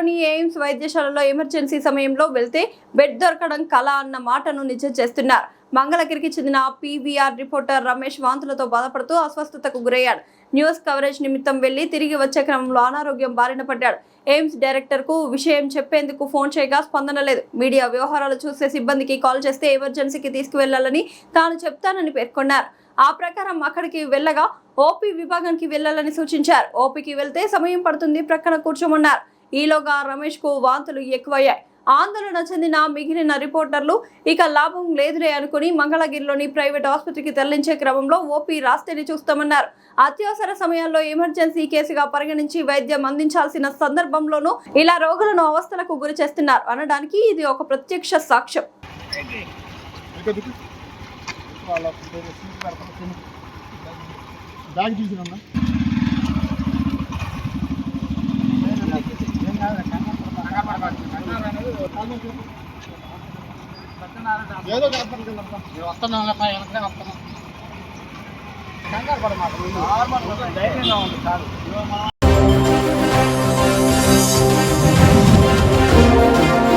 మంగళగిరిలోని ఎయిమ్స్ వైద్యశాలలో ఎమర్జెన్సీ సమయంలో వెళ్తే బెడ్ దొరకడం కల అన్న మాటను నిజం చేస్తున్నారు. మంగళగిరికి చెందిన పీవీఆర్ రిపోర్టర్ రమేష్ వాంతులతో బాధపడుతూ అస్వస్థతకు గురయ్యాడు. న్యూస్ కవరేజ్ నిమిత్తం వెళ్లి తిరిగి వచ్చే క్రమంలో అనారోగ్యం బారిన పడ్డాడు. ఎయిమ్స్ డైరెక్టర్ కు విషయం చెప్పేందుకు ఫోన్ చేయగా స్పందన లేదు. మీడియా వ్యవహారాలు చూసే సిబ్బందికి కాల్ చేస్తే ఎమర్జెన్సీకి తీసుకువెళ్లాలని తాను చెప్తానని పేర్కొన్నారు. ఆ ప్రకారం అక్కడికి వెళ్లగా ఓపీ విభాగానికి వెళ్లాలని సూచించారు. ఓపీకి వెళ్తే సమయం పడుతుంది, ప్రక్కన కూర్చోమన్నారు. ఈలోగా రమేష్ కు వాంతులు ఎక్కువయ్యాయి. ఆందోళన చెందిన మిగిలిన రిపోర్టర్లు ఇక లాభం లేదులే అనుకుని మంగళగిరిలోని ప్రైవేట్ ఆసుపత్రికి తరలించే క్రమంలో ఓపీ రాస్తేనే చూస్తామన్నారు. అత్యవసర సమయాల్లో ఎమర్జెన్సీ కేసుగా పరిగణించి వైద్యం అందించాల్సిన సందర్భంలోనూ ఇలా రోగులను అవస్థలకు గురి చేస్తున్నారు అనడానికి ఇది ఒక ప్రత్యక్ష సాక్ష్యం. ఏదో వస్తున్నాం కంగారు పడమాట నార్మల్ ధైర్యంగా ఉంది చాలు.